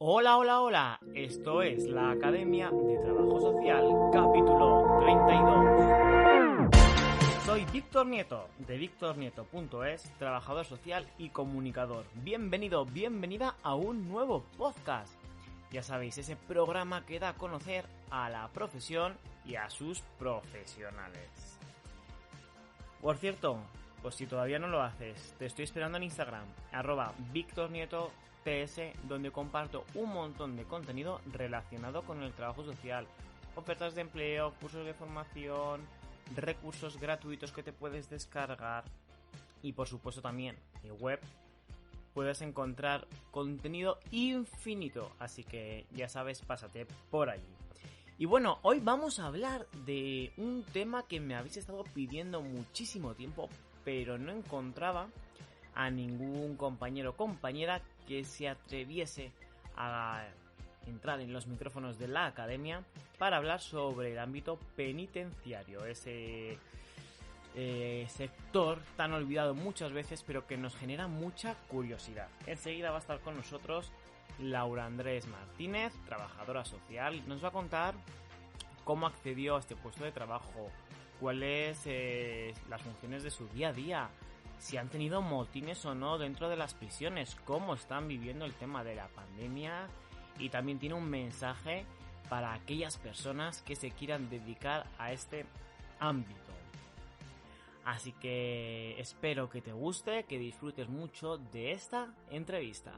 Hola, hola, hola. Esto es la Academia de Trabajo Social, capítulo 32. Soy Víctor Nieto, de victornieto.es, trabajador social y comunicador. Bienvenido, bienvenida a un nuevo podcast. Ya sabéis, ese programa que da a conocer a la profesión y a sus profesionales. Por cierto, pues si todavía no lo haces, te estoy esperando en Instagram, @victornieto.ps, donde comparto un montón de contenido relacionado con el trabajo social, ofertas de empleo, cursos de formación, recursos gratuitos que te puedes descargar y por supuesto también en web puedes encontrar contenido infinito, así que ya sabes, pásate por allí. Y bueno, hoy vamos a hablar de un tema que me habéis estado pidiendo muchísimo tiempo, pero no encontraba a ningún compañero o compañera que se atreviese a entrar en los micrófonos de la academia para hablar sobre el ámbito penitenciario, ese sector tan olvidado muchas veces pero que nos genera mucha curiosidad. Enseguida va a estar con nosotros Laura Andrés Martínez, trabajadora social. Nos va a contar cómo accedió a este puesto de trabajo, cuáles las funciones de su día a día, si han tenido motines o no dentro de las prisiones, cómo están viviendo el tema de la pandemia, y también tiene un mensaje para aquellas personas que se quieran dedicar a este ámbito. Así que espero que te guste, que disfrutes mucho de esta entrevista.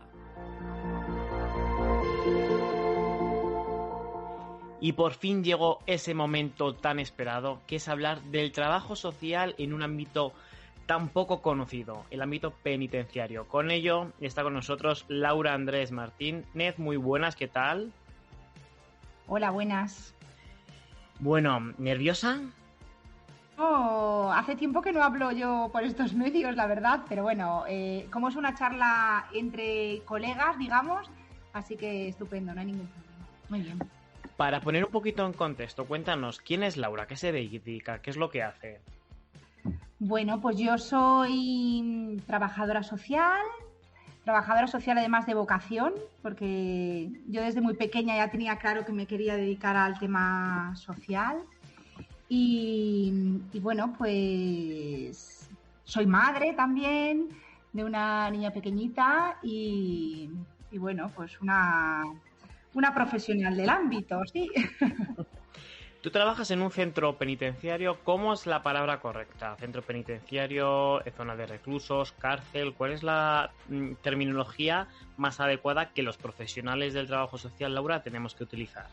Y por fin llegó ese momento tan esperado, que es hablar del trabajo social en un ámbito tan poco conocido, el ámbito penitenciario. Con ello está con nosotros Laura Andrés Martínez. Muy buenas, ¿qué tal? Hola, buenas. Bueno, ¿nerviosa? Oh, hace tiempo que no hablo yo por estos medios, la verdad, pero bueno, como es una charla entre colegas, digamos, así que estupendo, no hay ningún problema. Muy bien. Para poner un poquito en contexto, cuéntanos, ¿quién es Laura? ¿Qué se dedica? ¿Qué es lo que hace? Bueno, pues yo soy trabajadora social además de vocación, porque yo desde muy pequeña ya tenía claro que me quería dedicar al tema social. Y bueno, pues soy madre también de una niña pequeñita y bueno, pues una profesional del ámbito, sí. Tú trabajas en un centro penitenciario. ¿Cómo es la palabra correcta? ¿Centro penitenciario, zona de reclusos, cárcel? ¿Cuál es la terminología más adecuada que los profesionales del trabajo social, Laura, tenemos que utilizar?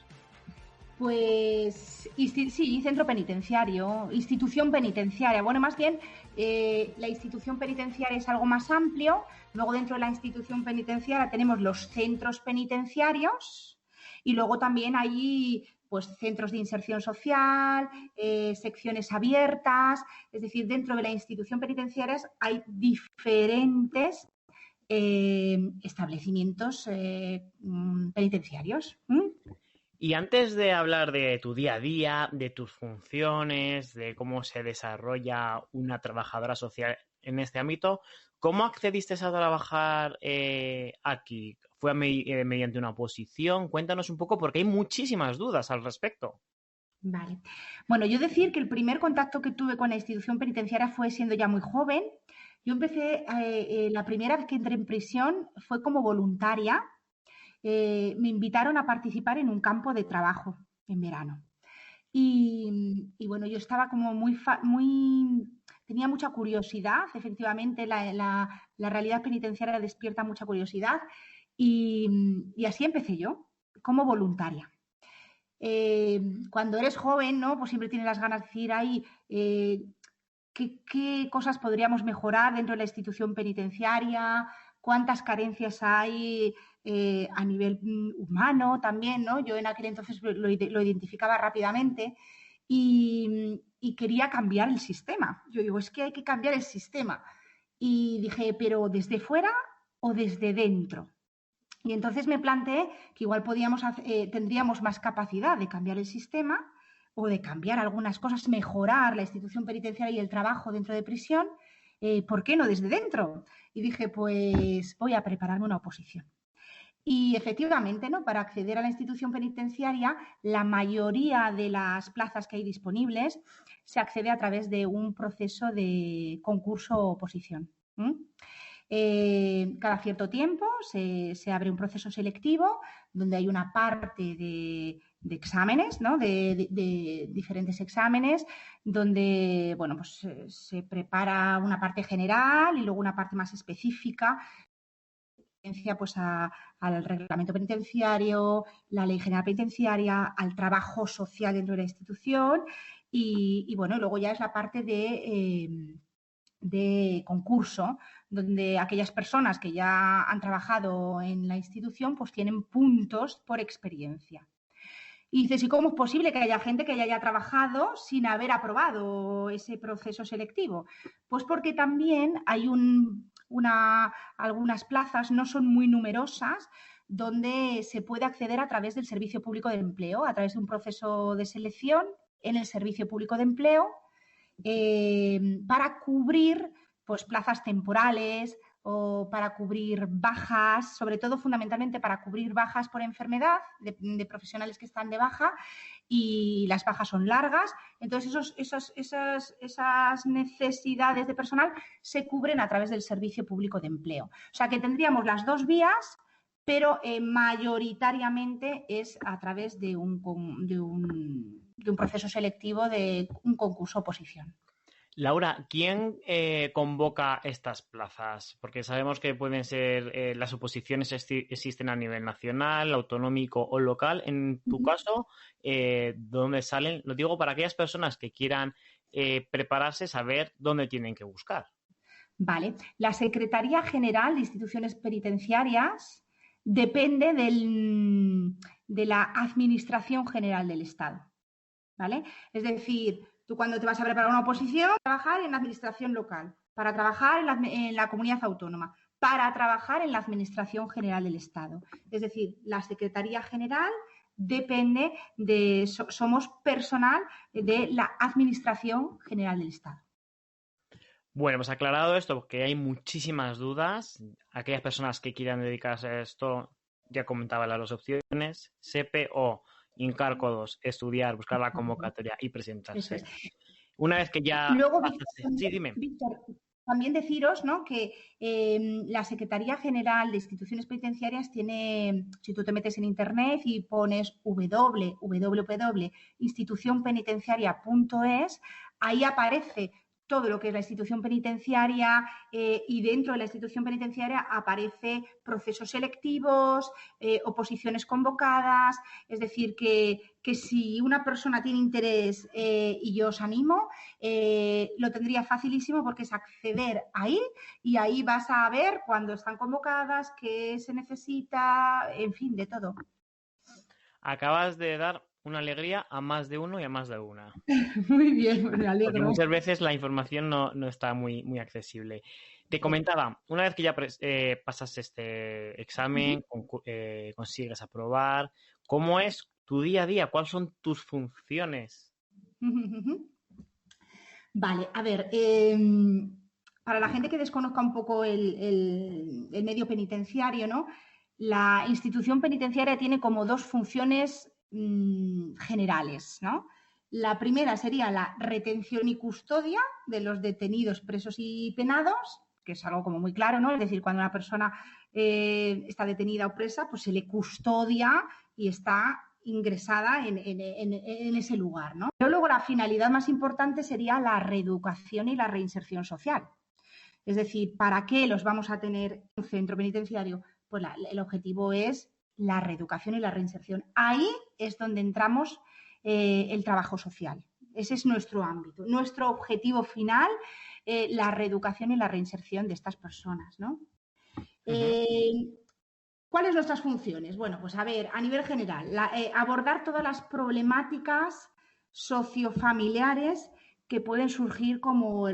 Pues sí, centro penitenciario, institución penitenciaria. Bueno, más bien la institución penitenciaria es algo más amplio. Luego dentro de la institución penitenciaria tenemos los centros penitenciarios y luego también hay pues centros de inserción social, secciones abiertas. Es decir, dentro de la institución penitenciaria hay diferentes establecimientos penitenciarios. Y antes de hablar de tu día a día, de tus funciones, de cómo se desarrolla una trabajadora social en este ámbito, ¿cómo accediste a trabajar aquí? ¿Fue mediante una oposición? Cuéntanos un poco porque hay muchísimas dudas al respecto. Vale. Bueno, yo decir que el primer contacto que tuve con la institución penitenciaria fue siendo ya muy joven. Yo empecé, la primera vez que entré en prisión fue como voluntaria. Me invitaron a participar en un campo de trabajo en verano. Y bueno, yo estaba como tenía mucha curiosidad, efectivamente, la realidad penitenciaria despierta mucha curiosidad y así empecé yo, como voluntaria. Cuando eres joven, ¿no? Pues siempre tienes las ganas de decir, ahí, ¿qué cosas podríamos mejorar dentro de la institución penitenciaria? ¿Cuántas carencias hay a nivel humano también, ¿no? Yo en aquel entonces lo identificaba rápidamente y quería cambiar el sistema. Yo digo, es que hay que cambiar el sistema. Y dije, ¿pero desde fuera o desde dentro? Y entonces me planteé que igual tendríamos más capacidad de cambiar el sistema o de cambiar algunas cosas, mejorar la institución penitenciaria y el trabajo dentro de prisión, ¿por qué no desde dentro? Y dije, pues voy a prepararme una oposición. Y efectivamente, ¿no? Para acceder a la institución penitenciaria, la mayoría de las plazas que hay disponibles se accede a través de un proceso de concurso o oposición. Cada cierto tiempo se abre un proceso selectivo donde hay una parte de exámenes, ¿no? de diferentes exámenes, donde bueno, pues, se prepara una parte general y luego una parte más específica, pues al reglamento penitenciario, la ley general penitenciaria, al trabajo social dentro de la institución y bueno, luego ya es la parte de concurso, donde aquellas personas que ya han trabajado en la institución pues tienen puntos por experiencia. Y dices, ¿y cómo es posible que haya gente que ya haya trabajado sin haber aprobado ese proceso selectivo? Pues porque también hay algunas plazas, no son muy numerosas, donde se puede acceder a través del Servicio Público de Empleo, a través de un proceso de selección en el Servicio Público de Empleo, para cubrir pues, plazas temporales o para cubrir bajas, sobre todo fundamentalmente para cubrir bajas por enfermedad de profesionales que están de baja y las bajas son largas. Entonces esas necesidades de personal se cubren a través del Servicio Público de Empleo. O sea que tendríamos las dos vías, pero mayoritariamente es a través de un proceso selectivo de un concurso oposición. Laura, ¿quién convoca estas plazas? Porque sabemos que pueden ser, las oposiciones existen a nivel nacional, autonómico o local. En tu caso, ¿dónde salen? Lo digo para aquellas personas que quieran prepararse, saber dónde tienen que buscar. Vale. La Secretaría General de Instituciones Penitenciarias depende de la Administración General del Estado. ¿Vale? Es decir, tú cuando te vas a preparar una oposición, trabajar en la administración local, para trabajar en la comunidad autónoma, para trabajar en la Administración General del Estado. Es decir, la Secretaría General depende somos personal de la Administración General del Estado. Bueno, hemos aclarado esto porque hay muchísimas dudas. Aquellas personas que quieran dedicarse a esto, ya comentaba las dos opciones, SEPE o hincar codos, estudiar, buscar la convocatoria y presentarse. Es. Una vez que ya... Luego, sí, dime. Víctor, también deciros, ¿no?, que la Secretaría General de Instituciones Penitenciarias tiene, si tú te metes en internet y pones www.institucionpenitenciaria.es, ahí aparece todo lo que es la institución penitenciaria y dentro de la institución penitenciaria aparece procesos selectivos, oposiciones convocadas, es decir, que si una persona tiene interés y yo os animo, lo tendría facilísimo porque es acceder ahí y ahí vas a ver cuándo están convocadas, qué se necesita, en fin, de todo. Acabas de dar una alegría a más de uno y a más de una. Muy bien, me alegro. Porque muchas veces la información no está muy, muy accesible. Te comentaba, una vez que ya pasas este examen, consigues aprobar, ¿cómo es tu día a día? ¿Cuáles son tus funciones? Vale, a ver, para la gente que desconozca un poco el medio penitenciario, ¿no? La institución penitenciaria tiene como dos funciones generales, ¿no? La primera sería la retención y custodia de los detenidos, presos y penados, que es algo como muy claro, ¿no? Es decir, cuando una persona está detenida o presa, pues se le custodia y está ingresada en ese lugar, ¿no? Pero luego la finalidad más importante sería la reeducación y la reinserción social. Es decir, ¿para qué los vamos a tener en un centro penitenciario? Pues el objetivo es la reeducación y la reinserción. Ahí es donde entramos el trabajo social. Ese es nuestro ámbito. Nuestro objetivo final, la reeducación y la reinserción de estas personas, ¿no? ¿Cuáles nuestras funciones? Bueno, pues a ver, a nivel general, abordar todas las problemáticas sociofamiliares que pueden surgir como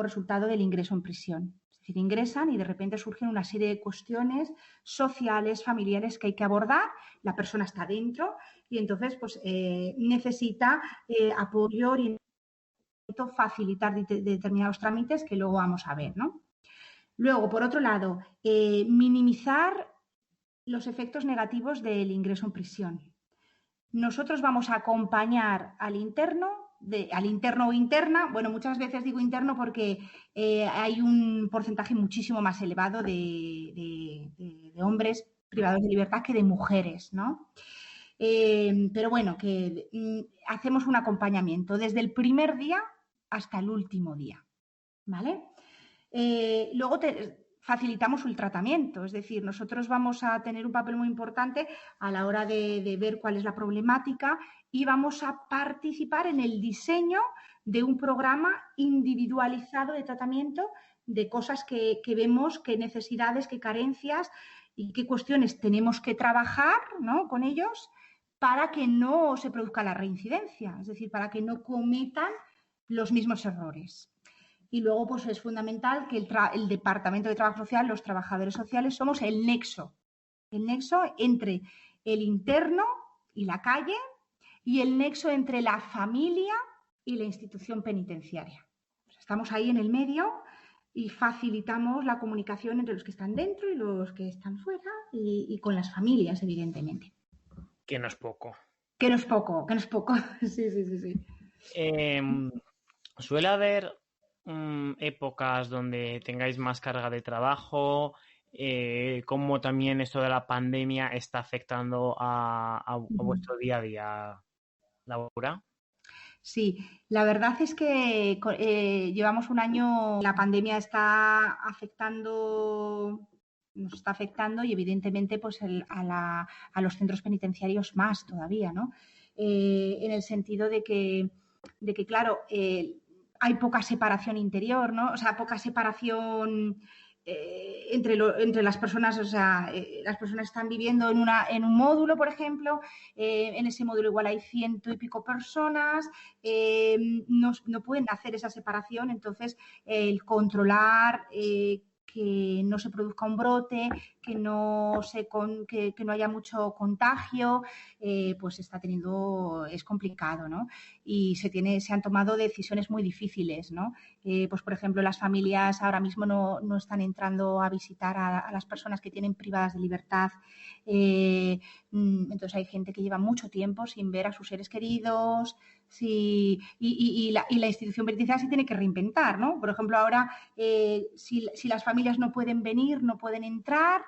resultado del ingreso en prisión. Es decir, ingresan y de repente surgen una serie de cuestiones sociales, familiares que hay que abordar. La persona está dentro y entonces pues, necesita apoyo, orientamiento, facilitar determinados trámites que luego vamos a ver, ¿no? Luego, por otro lado, minimizar los efectos negativos del ingreso en prisión. Nosotros vamos a acompañar al interno o interna. Bueno, muchas veces digo interno porque hay un porcentaje muchísimo más elevado de hombres privados de libertad que de mujeres, ¿no? Pero bueno, que hacemos un acompañamiento desde el primer día hasta el último día, ¿vale? Luego facilitamos el tratamiento, es decir, nosotros vamos a tener un papel muy importante a la hora de ver cuál es la problemática y vamos a participar en el diseño de un programa individualizado de tratamiento de cosas que vemos, qué necesidades, qué carencias y qué cuestiones tenemos que trabajar, ¿no?, con ellos para que no se produzca la reincidencia, es decir, para que no cometan los mismos errores. Y luego, pues es fundamental que el Departamento de Trabajo Social, los trabajadores sociales, somos el nexo entre el interno y la calle y el nexo entre la familia y la institución penitenciaria. Pues estamos ahí en el medio y facilitamos la comunicación entre los que están dentro y los que están fuera y con las familias, evidentemente. Que no es poco. Que no es poco. Sí. Suele haber épocas donde tengáis más carga de trabajo, cómo también esto de la pandemia está afectando a vuestro día a día, Laura. Sí, la verdad es que llevamos un año, la pandemia nos está afectando y evidentemente pues a los centros penitenciarios más todavía, ¿no? En el sentido de que claro, hay poca separación interior, ¿no? O sea, poca separación entre las personas, o sea, las personas están viviendo en un módulo, por ejemplo, en ese módulo igual hay 100 y pico personas, no pueden hacer esa separación, entonces el controlar que no se produzca un brote, que no haya mucho contagio, pues es complicado, ¿no? Y se han tomado decisiones muy difíciles, ¿no? Pues por ejemplo, las familias ahora mismo no están entrando a visitar a las personas que tienen privadas de libertad. Entonces hay gente que lleva mucho tiempo sin ver a sus seres queridos. Sí, y la institución penitenciaria se tiene que reinventar, ¿no? Por ejemplo, ahora si las familias no pueden venir, no pueden entrar,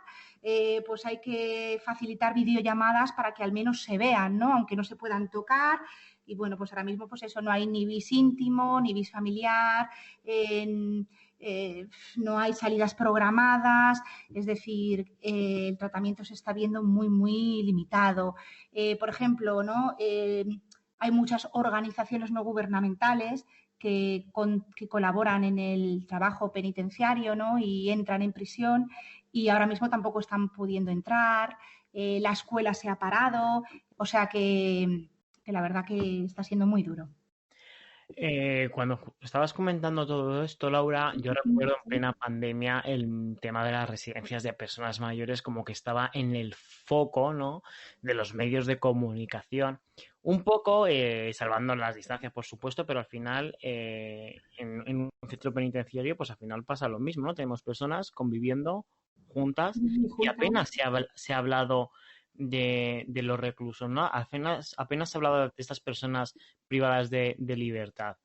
pues hay que facilitar videollamadas para que al menos se vean, ¿no? Aunque no se puedan tocar. Y bueno, pues ahora mismo pues eso, no hay ni bis íntimo, ni bis familiar, no hay salidas programadas, es decir, el tratamiento se está viendo muy, muy limitado. Por ejemplo, ¿no? Hay muchas organizaciones no gubernamentales que colaboran en el trabajo penitenciario, ¿no? Y entran en prisión y ahora mismo tampoco están pudiendo entrar. La escuela se ha parado, o sea que la verdad que está siendo muy duro. Cuando estabas comentando todo esto, Laura, yo recuerdo en plena pandemia el tema de las residencias de personas mayores como que estaba en el foco, ¿no?, de los medios de comunicación. Un poco salvando las distancias, por supuesto, pero al final en un centro penitenciario pues al final pasa lo mismo, ¿no? Tenemos personas conviviendo juntas y apenas se ha hablado de los reclusos, ¿no? Apenas se ha hablado de estas personas privadas de libertad.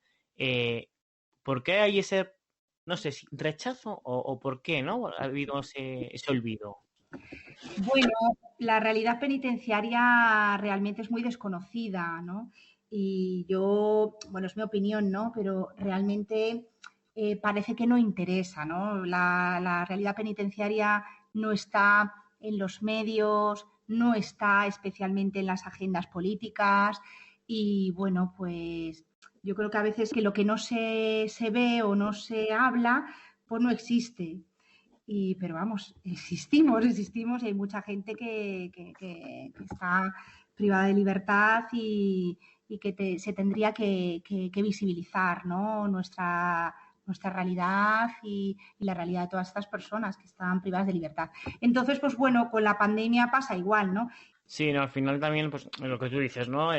¿Por qué hay ese, no sé, rechazo o por qué, ¿no?, ha habido ese olvido? Bueno, la realidad penitenciaria realmente es muy desconocida, ¿no? Y yo, bueno, es mi opinión, ¿no? Pero realmente parece que no interesa, ¿no? La realidad penitenciaria no está en los medios, no está especialmente en las agendas políticas y, bueno, pues yo creo que a veces que lo que no se ve o no se habla, pues no existe. Pero vamos, existimos y hay mucha gente que está privada de libertad y que se tendría que visibilizar, ¿no? Nuestra realidad y la realidad de todas estas personas que están privadas de libertad. Entonces, pues bueno, con la pandemia pasa igual, ¿no? Sí, no, al final también, pues lo que tú dices, ¿no?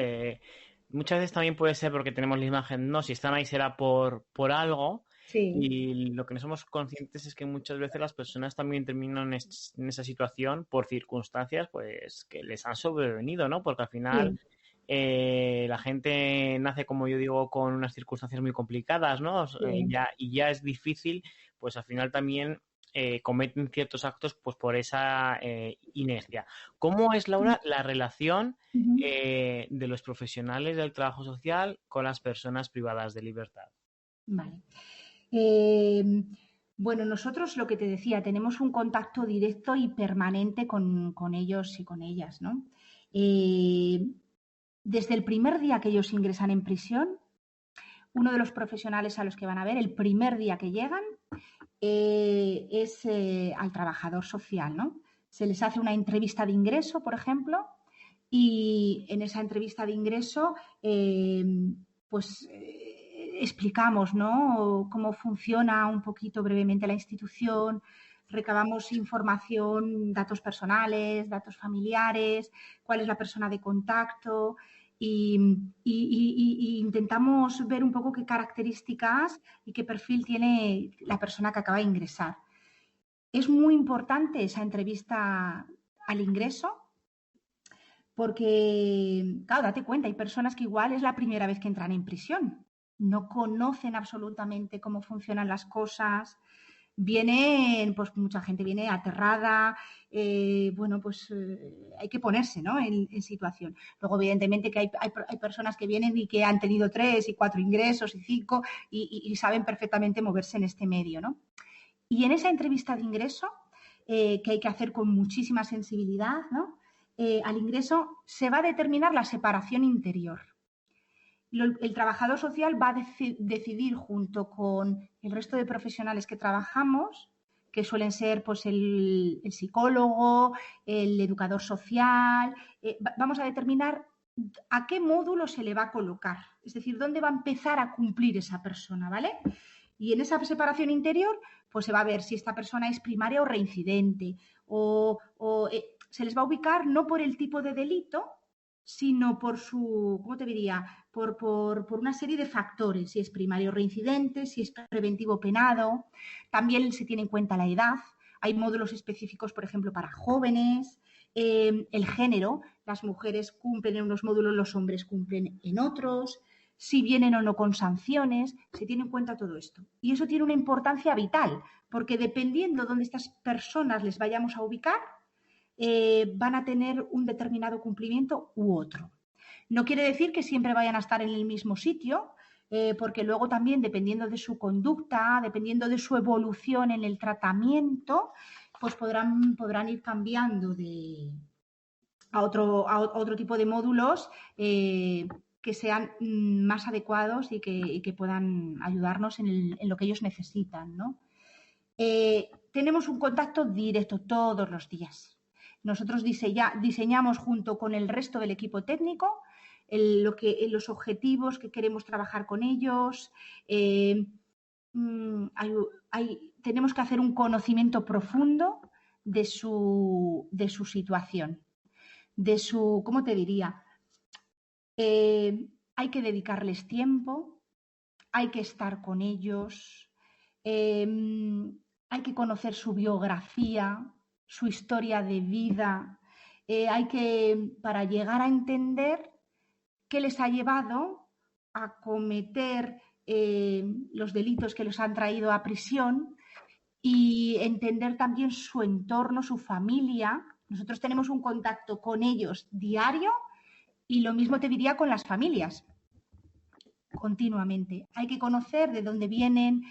Muchas veces también puede ser porque tenemos la imagen, no, si están ahí será por algo. Sí, Y lo que no somos conscientes es que muchas veces las personas también terminan en esa situación por circunstancias pues que les han sobrevenido, ¿no? Porque al final sí. la gente nace, como yo digo, con unas circunstancias muy complicadas, ¿no? Sí. Y ya es difícil, pues al final también cometen ciertos actos pues por esa inercia. ¿Cómo es, Laura, la relación Ujú. de los profesionales del trabajo social con las personas privadas de libertad? Vale. Eh, bueno, nosotros lo que te decía, tenemos un contacto directo y permanente con ellos y con ellas, ¿no? Eh, Desde el primer día que ellos ingresan en prisión, uno de los profesionales a los que van a ver, el primer día que llegan, es al trabajador social, ¿no? Se les hace una entrevista de ingreso, por ejemplo, y en esa entrevista de ingreso, explicamos, ¿no? Cómo funciona un poquito brevemente la institución, recabamos información, datos personales, datos familiares, cuál es la persona de contacto y intentamos ver un poco qué características y qué perfil tiene la persona que acaba de ingresar. Es muy importante esa entrevista al ingreso porque, claro, date cuenta, hay personas que igual es la primera vez que entran en prisión, no conocen absolutamente cómo funcionan las cosas, vienen, pues mucha gente viene aterrada, hay que ponerse, ¿no? En situación. Luego, evidentemente, que hay personas que vienen y que han tenido 3 y 4 ingresos y 5 y saben perfectamente moverse en este medio, ¿no? Y en esa entrevista de ingreso, que hay que hacer con muchísima sensibilidad, ¿no? Al ingreso se va a determinar la separación interior. El trabajador social va a decidir junto con el resto de profesionales que trabajamos, que suelen ser pues, el psicólogo, el educador social, vamos a determinar a qué módulo se le va a colocar, es decir, dónde va a empezar a cumplir esa persona, ¿vale? Y en esa separación interior, pues se va a ver si esta persona es primaria o reincidente, se les va a ubicar no por el tipo de delito, sino por su, ¿cómo te diría? Por una serie de factores, si es primario reincidente, si es preventivo penado, también se tiene en cuenta la edad, hay módulos específicos, por ejemplo, para jóvenes, el género, las mujeres cumplen en unos módulos, los hombres cumplen en otros, si vienen o no con sanciones, se tiene en cuenta todo esto. Y eso tiene una importancia vital, porque dependiendo de dónde estas personas les vayamos a ubicar, van a tener un determinado cumplimiento u otro. No quiere decir que siempre vayan a estar en el mismo sitio, porque luego también, dependiendo de su conducta, dependiendo de su evolución en el tratamiento, pues podrán ir cambiando a otro tipo de módulos que sean más adecuados y que puedan ayudarnos en lo que ellos necesitan, ¿no? Tenemos un contacto directo todos los días. Nosotros diseñamos junto con el resto del equipo técnico los objetivos que queremos trabajar con ellos. Tenemos que hacer un conocimiento profundo de su situación, ¿cómo te diría? Hay que dedicarles tiempo, hay que estar con ellos, hay que conocer su biografía, su historia de vida, para llegar a entender qué les ha llevado a cometer los delitos que los han traído a prisión y entender también su entorno, su familia. Nosotros tenemos un contacto con ellos diario y lo mismo te diría con las familias continuamente. Hay que conocer de dónde vienen,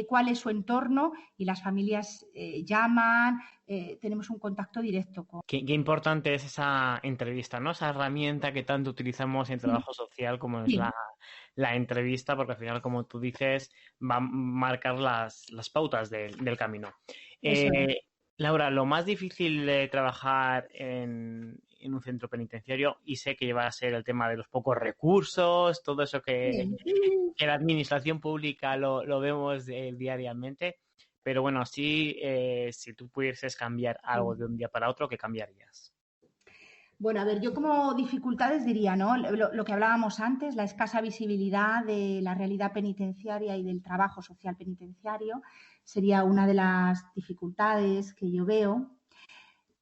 cuál es su entorno y las familias llaman, tenemos un contacto directo con... Qué importante es esa entrevista, ¿no? Esa herramienta que tanto utilizamos en Sí, trabajo social como es sí, la entrevista, porque al final, como tú dices, va a marcar las pautas del camino. eso es. Eh, Laura, lo más difícil de trabajar en un centro penitenciario, y sé que va a ser el tema de los pocos recursos, todo eso Sí. que la administración pública lo vemos diariamente, pero bueno, sí, si tú pudieses cambiar algo de un día para otro, ¿qué cambiarías? Bueno, a ver, yo como dificultades diría, ¿no? Lo que hablábamos antes, la escasa visibilidad de la realidad penitenciaria y del trabajo social penitenciario sería una de las dificultades que yo veo.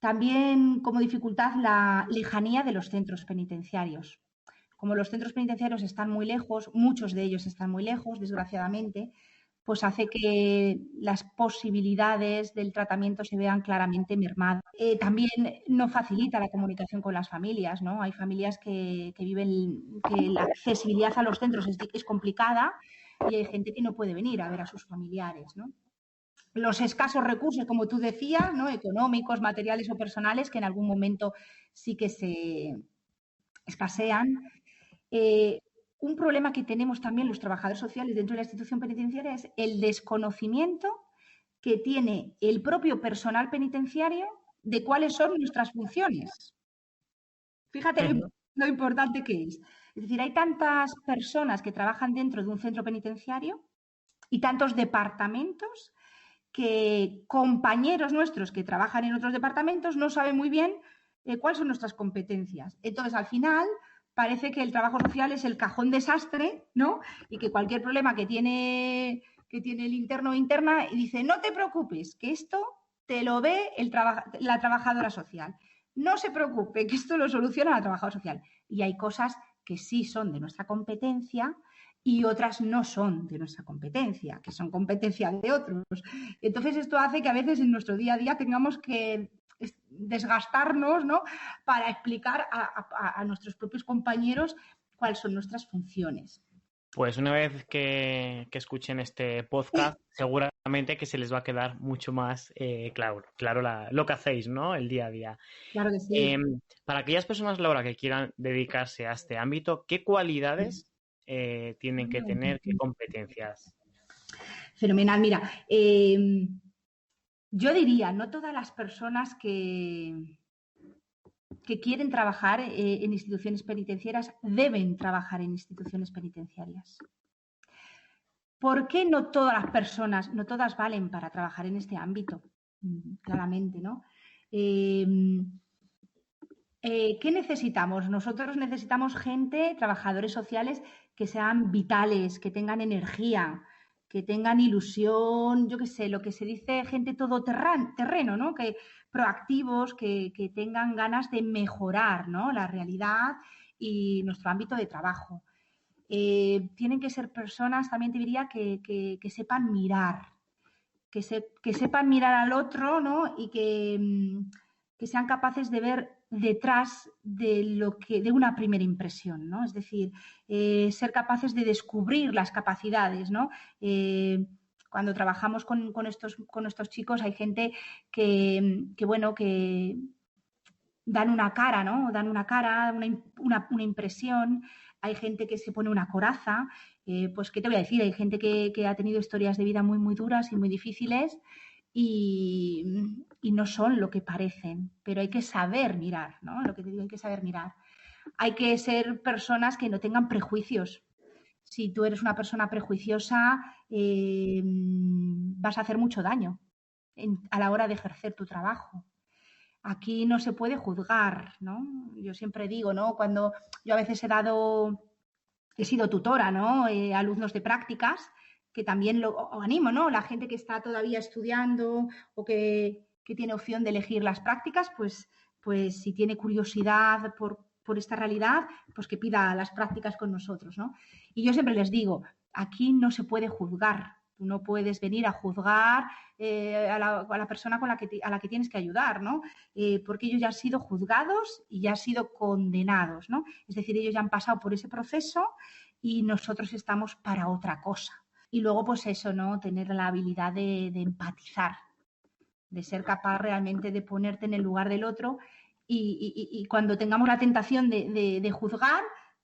También como dificultad la lejanía de los centros penitenciarios. Como los centros penitenciarios están muy lejos, muchos de ellos están muy lejos, desgraciadamente, pues hace que las posibilidades del tratamiento se vean claramente mermadas. También no facilita la comunicación con las familias, ¿no? Hay familias que viven, que la accesibilidad a los centros es complicada y hay gente que no puede venir a ver a sus familiares, ¿no? Los escasos recursos, como tú decías, ¿no? Económicos, materiales o personales, que en algún momento sí que se escasean. Un problema que tenemos también los trabajadores sociales dentro de la institución penitenciaria es el desconocimiento que tiene el propio personal penitenciario de cuáles son nuestras funciones. Fíjate lo importante que es. Es decir, hay tantas personas que trabajan dentro de un centro penitenciario y tantos departamentos que compañeros nuestros que trabajan en otros departamentos no saben muy bien cuáles son nuestras competencias. Entonces, al final, parece que el trabajo social es el cajón desastre, ¿no? Y que cualquier problema que tiene el interno o interna y dice, no te preocupes, que esto te lo ve la trabajadora social. No se preocupe, que esto lo soluciona la trabajadora social. Y hay cosas que sí son de nuestra competencia y otras no son de nuestra competencia, que son competencia de otros. Entonces, esto hace que a veces en nuestro día a día tengamos que desgastarnos, ¿no? Para explicar a nuestros propios compañeros cuáles son nuestras funciones. Pues una vez que escuchen este podcast, seguramente que se les va a quedar mucho más claro lo que hacéis, ¿no? El día a día. Claro que sí. Para aquellas personas, Laura, que quieran dedicarse a este ámbito, ¿qué cualidades tienen que tener? ¿Qué competencias? Fenomenal. Mira, yo diría, no todas las personas que quieren trabajar en instituciones penitenciarias deben trabajar en instituciones penitenciarias. ¿Por qué no todas las personas, no todas valen para trabajar en este ámbito? Claramente, ¿no? ¿Qué necesitamos? Nosotros necesitamos gente, trabajadores sociales que sean vitales, que tengan energía, que tengan ilusión, yo qué sé, lo que se dice gente todoterreno, ¿no? Que proactivos, que tengan ganas de mejorar, ¿no? La realidad y nuestro ámbito de trabajo. Tienen que ser personas, también te diría, que sepan mirar, que sepan mirar al otro, ¿no? Y que sean capaces de ver detrás de una primera impresión, ¿no? Es decir, ser capaces de descubrir las capacidades, ¿no? Cuando trabajamos con estos chicos hay gente que bueno, que dan una cara, ¿no? Dan una cara, una impresión. Hay gente que se pone una coraza. Pues, ¿qué te voy a decir? Hay gente que ha tenido historias de vida muy, muy duras y muy difíciles y no son lo que parecen, pero hay que saber mirar, ¿no? Lo que te digo, hay que saber mirar. Hay que ser personas que no tengan prejuicios. Si tú eres una persona prejuiciosa, vas a hacer mucho daño a la hora de ejercer tu trabajo. Aquí no se puede juzgar, ¿no? Yo siempre digo, ¿no? Cuando yo a veces he sido tutora, ¿no? Alumnos de prácticas, que también lo animo, ¿no? La gente que está todavía estudiando o que tiene opción de elegir las prácticas, pues si tiene curiosidad por esta realidad, pues que pida las prácticas con nosotros, ¿no? Y yo siempre les digo, aquí no se puede juzgar. Tú no puedes venir a juzgar a la persona a la que tienes que ayudar, ¿no? Porque ellos ya han sido juzgados y ya han sido condenados, ¿no? Es decir, ellos ya han pasado por ese proceso y nosotros estamos para otra cosa. Y luego, pues eso, ¿no? Tener la habilidad de empatizar, de ser capaz realmente de ponerte en el lugar del otro y cuando tengamos la tentación de juzgar,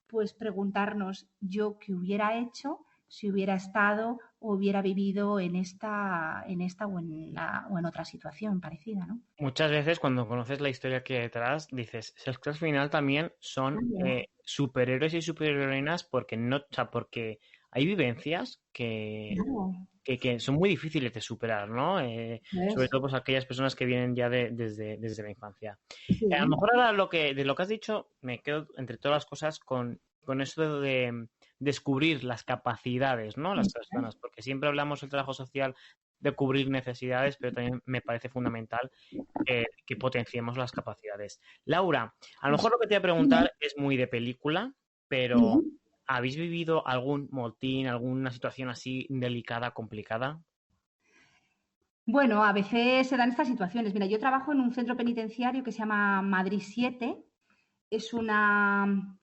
pues preguntarnos, ¿yo qué hubiera hecho si hubiera estado o hubiera vivido en esta o en otra situación parecida, ¿no? Muchas veces cuando conoces la historia que hay detrás, dices, es que al final también son superhéroes y superheroínas porque no, o sea, porque hay vivencias que Claro. que son muy difíciles de superar, ¿no? Sobre ¿Ves? todo pues aquellas personas que vienen ya desde la infancia. A lo Sí. mejor ahora de lo que has dicho, me quedo entre todas las cosas con eso de descubrir las capacidades, ¿no? Las Eso es. personas, porque siempre hablamos del trabajo social de cubrir necesidades, pero también me parece fundamental que potenciemos las capacidades. Laura, a lo Eso. mejor lo que te voy a Dime, preguntar es muy de película, pero dime. ¿habéis vivido algún motín, alguna situación así delicada, complicada? Bueno, a veces se dan estas situaciones. Mira, yo trabajo en un centro penitenciario que se llama Madrid 7. Es una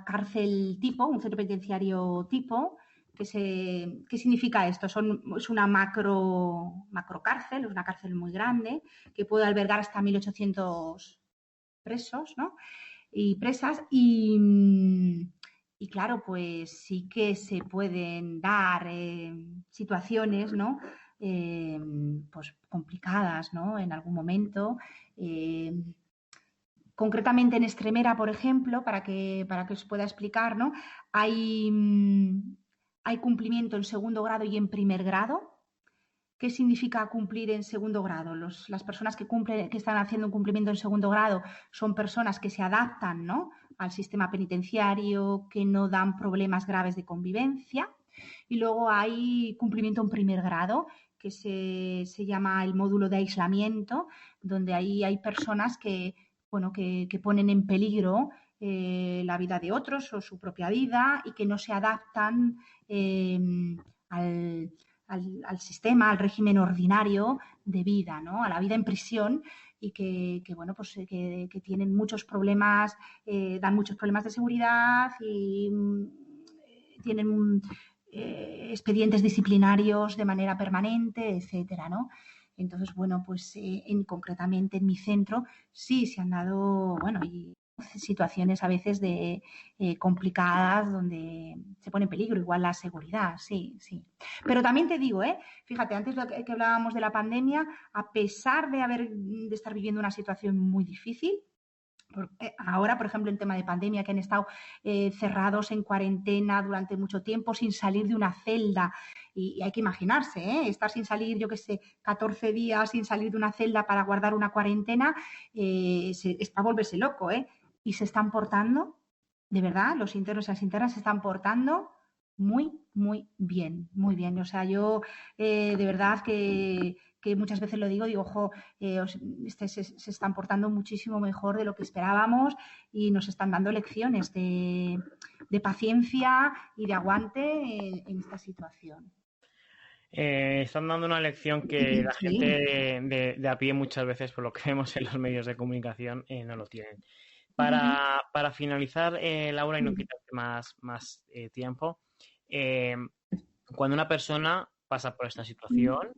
cárcel tipo, un centro penitenciario tipo. ¿Qué significa esto? Es una macro cárcel, es una cárcel muy grande que puede albergar hasta 1.800 presos, ¿no? Y presas. Y claro, pues sí que se pueden dar situaciones, ¿no? Pues complicadas, ¿no? En algún momento. Eh, Concretamente en Extremera, por ejemplo, para que os pueda explicar, ¿no? Hay, hay cumplimiento en segundo grado y en primer grado. ¿Qué significa cumplir en segundo grado? Las personas que están haciendo un cumplimiento en segundo grado son personas que se adaptan, ¿no?, al sistema penitenciario, que no dan problemas graves de convivencia. Y luego hay cumplimiento en primer grado, que se llama el módulo de aislamiento, donde ahí hay personas bueno, que ponen en peligro la vida de otros o su propia vida y que no se adaptan al, al sistema, al régimen ordinario de vida, ¿no? A la vida en prisión y bueno, pues que tienen muchos problemas, dan muchos problemas de seguridad y tienen expedientes disciplinarios de manera permanente, etcétera, ¿no? Entonces, bueno, pues concretamente en mi centro sí se han dado, bueno, y situaciones a veces complicadas donde se pone en peligro igual la seguridad, sí, sí. Pero también te digo, fíjate, antes que hablábamos de la pandemia, a pesar de estar viviendo una situación muy difícil, ahora, por ejemplo, en tema de pandemia, que han estado cerrados en cuarentena durante mucho tiempo sin salir de una celda. Y hay que imaginarse, estar sin salir, yo qué sé, 14 días sin salir de una celda para guardar una cuarentena, es para volverse loco, ¿eh? Y se están portando, de verdad, los internos y las internas se están portando muy, muy bien, muy bien. O sea, yo de verdad que muchas veces lo digo, ojo, se están portando muchísimo mejor de lo que esperábamos y nos están dando lecciones de paciencia y de aguante en esta situación. Están dando una lección que la gente Sí. de a pie muchas veces, por lo que vemos en los medios de comunicación, no lo tienen. Ujú. Para finalizar, Laura, y no Dime. quitarte más tiempo, eh, cuando una persona pasa por esta situación,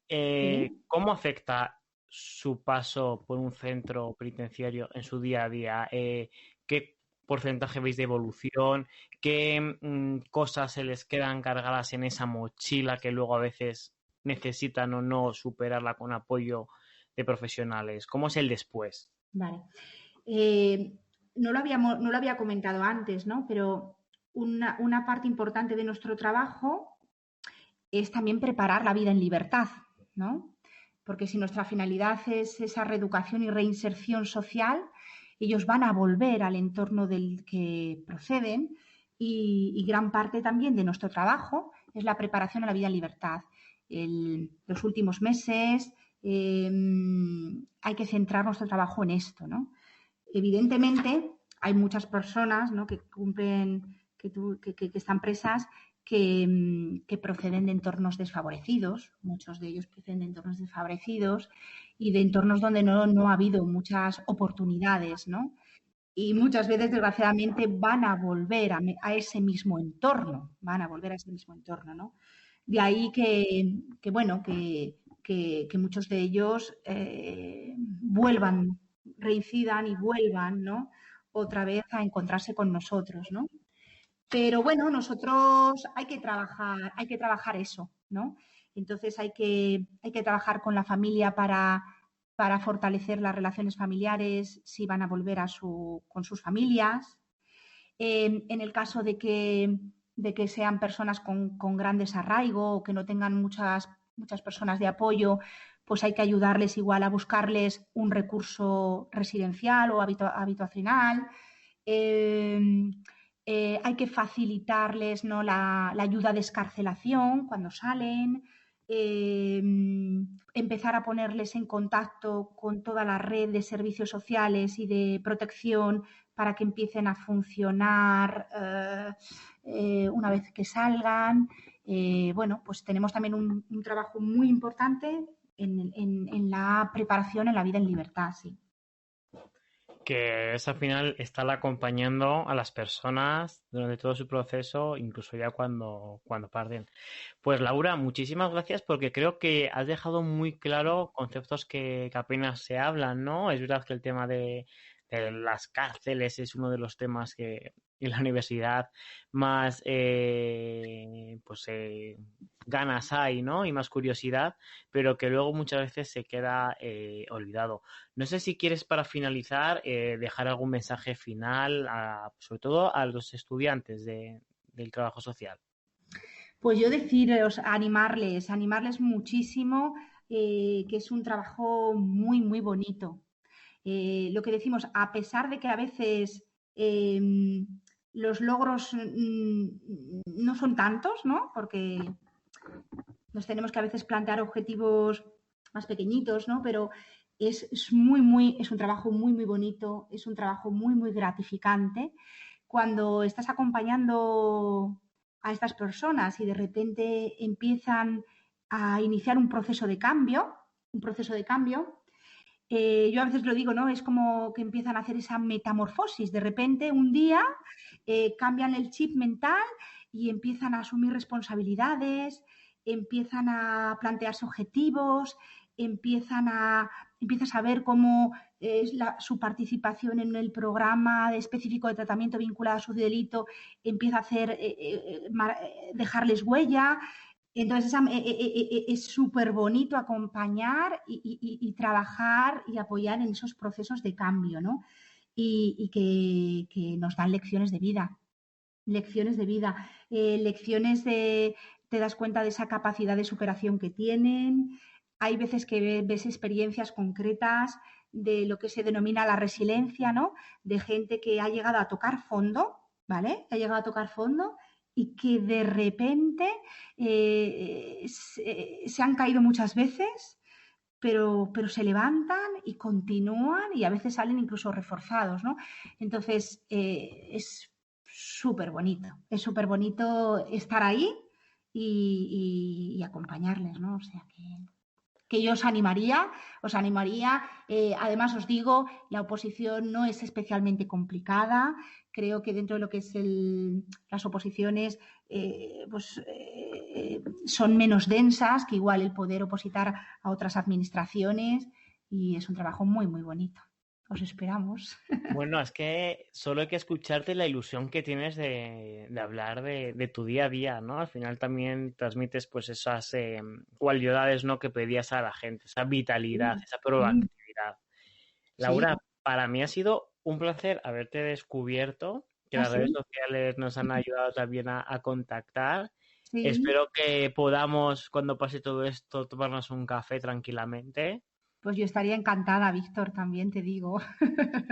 Sí. ¿cómo afecta su paso por un centro penitenciario en su día a día? ¿Qué porcentaje veis de evolución? ¿Qué cosas se les quedan cargadas en esa mochila que luego a veces necesitan o no superarla con apoyo de profesionales? ¿Cómo es el después? Vale. No lo había comentado antes, ¿no? Pero una parte importante de nuestro trabajo es también preparar la vida en libertad, ¿no? Porque si nuestra finalidad es esa reeducación y reinserción social, ellos van a volver al entorno del que proceden y gran parte también de nuestro trabajo es la preparación a la vida en libertad. Los últimos meses hay que centrar nuestro trabajo en esto, ¿no? Evidentemente, hay muchas personas, ¿no?, que cumplen, que están presas que proceden de entornos desfavorecidos, muchos de ellos proceden de entornos desfavorecidos y de entornos donde no ha habido muchas oportunidades, ¿no? Y muchas veces, desgraciadamente, van a volver a ese mismo entorno, van a volver a ese mismo entorno, ¿no? De ahí bueno, que muchos de ellos vuelvan, reincidan y vuelvan, ¿no?, otra vez a encontrarse con nosotros, ¿no? Pero bueno, nosotros hay que trabajar eso, ¿no? Entonces hay que trabajar con la familia para fortalecer las relaciones familiares si van a volver con sus familias. En el caso de que sean personas con gran desarraigo o que no tengan muchas personas de apoyo, pues hay que ayudarles igual a buscarles un recurso residencial o habitacional. Hay que facilitarles, ¿no?, la ayuda de excarcelación cuando salen. Empezar a ponerles en contacto con toda la red de servicios sociales y de protección para que empiecen a funcionar una vez que salgan. Bueno, pues tenemos también un trabajo muy importante en la preparación en la vida en libertad, sí. Que es al final estar acompañando a las personas durante todo su proceso, incluso ya cuando parten. Pues Laura, muchísimas gracias porque creo que has dejado muy claro conceptos que apenas se hablan, ¿no? Es verdad que el tema de las cárceles es uno de los temas que en la universidad más ganas hay, ¿no? Y más curiosidad, pero que luego muchas veces se queda olvidado. No sé si quieres, para finalizar, dejar algún mensaje final, sobre todo a los estudiantes del trabajo social. Pues yo deciros, animarles muchísimo, que es un trabajo muy, muy bonito. Lo que decimos, a pesar de que a veces los logros no son tantos, ¿no? Porque nos tenemos que a veces plantear objetivos más pequeñitos, ¿no? Pero es un trabajo muy, muy bonito, es un trabajo muy, muy gratificante. Cuando estás acompañando a estas personas y de repente empiezan a iniciar un proceso de cambio, yo a veces lo digo, ¿no? Es como que empiezan a hacer esa metamorfosis. De repente, un día, cambian el chip mental y empiezan a asumir responsabilidades, empiezan a plantearse objetivos, empiezas a ver cómo es su participación en el programa específico de tratamiento vinculado a su delito, empieza a hacer, dejarles huella. Entonces es súper bonito acompañar y trabajar y apoyar en esos procesos de cambio, ¿no? Y que nos dan lecciones de vida. Te das cuenta de esa capacidad de superación que tienen. Hay veces que ves experiencias concretas de lo que se denomina la resiliencia, ¿no? De gente que ha llegado a tocar fondo, ¿vale? Ha llegado a tocar fondo y que de repente se han caído muchas veces, pero se levantan y continúan y a veces salen incluso reforzados, ¿no? Entonces, es súper bonito estar ahí y acompañarles, ¿no? O sea que yo os animaría, además os digo, la oposición no es especialmente complicada, creo que dentro de lo que es las oposiciones son menos densas que igual el poder opositar a otras administraciones y es un trabajo muy, muy bonito. Os esperamos. Bueno, es que solo hay que escucharte la ilusión que tienes de hablar de tu día a día, ¿no? Al final también transmites pues esas cualidades, ¿no?, que pedías a la gente, esa vitalidad, esa proactividad. Laura, para mí ha sido un placer haberte descubierto, que las redes sociales nos han ayudado también a contactar. Sí. Espero que podamos, cuando pase todo esto, tomarnos un café tranquilamente. Pues yo estaría encantada, Víctor, también te digo.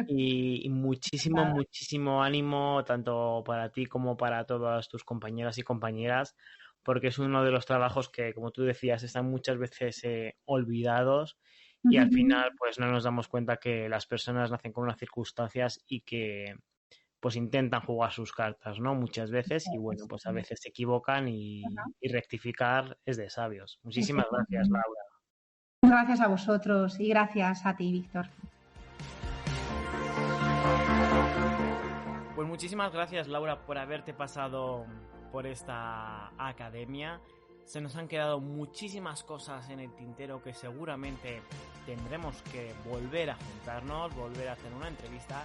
Y muchísimo, muchísimo ánimo, tanto para ti como para todas tus compañeras y compañeras, porque es uno de los trabajos que, como tú decías, están muchas veces olvidados y al final pues no nos damos cuenta que las personas nacen con unas circunstancias y que pues intentan jugar sus cartas, ¿no? Muchas veces y bueno, pues a veces se equivocan y rectificar es de sabios. Muchísimas gracias, Laura. Gracias a vosotros y gracias a ti, Víctor. Pues muchísimas gracias, Laura, por haberte pasado por esta academia. Se nos han quedado muchísimas cosas en el tintero que seguramente tendremos que volver a juntarnos, volver a hacer una entrevista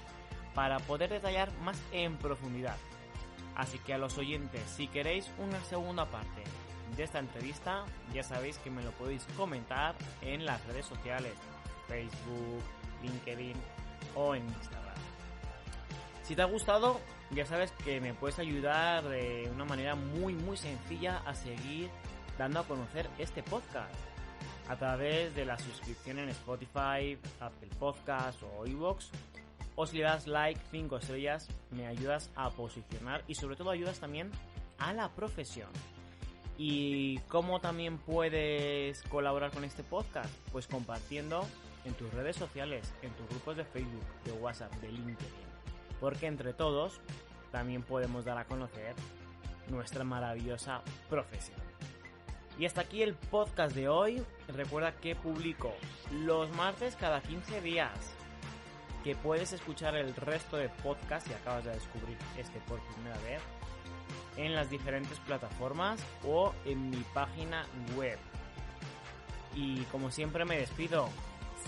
para poder detallar más en profundidad. Así que a los oyentes, si queréis una segunda parte de esta entrevista, ya sabéis que me lo podéis comentar en las redes sociales, Facebook, LinkedIn o en Instagram. Si te ha gustado, ya sabes que me puedes ayudar de una manera muy muy sencilla a seguir dando a conocer este podcast a través de la suscripción en Spotify, Apple Podcast o iVoox. O si le das like, 5 estrellas, me ayudas a posicionar y sobre todo ayudas también a la profesión. ¿Y cómo también puedes colaborar con este podcast? Pues compartiendo en tus redes sociales, en tus grupos de Facebook, de WhatsApp, de LinkedIn. Porque entre todos también podemos dar a conocer nuestra maravillosa profesión. Y hasta aquí el podcast de hoy. Recuerda que publico los martes cada 15 días. Que puedes escuchar el resto de podcasts si acabas de descubrir este por primera vez en las diferentes plataformas o en mi página web. Y como siempre me despido.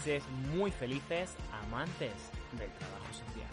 Sed muy felices, amantes del trabajo social.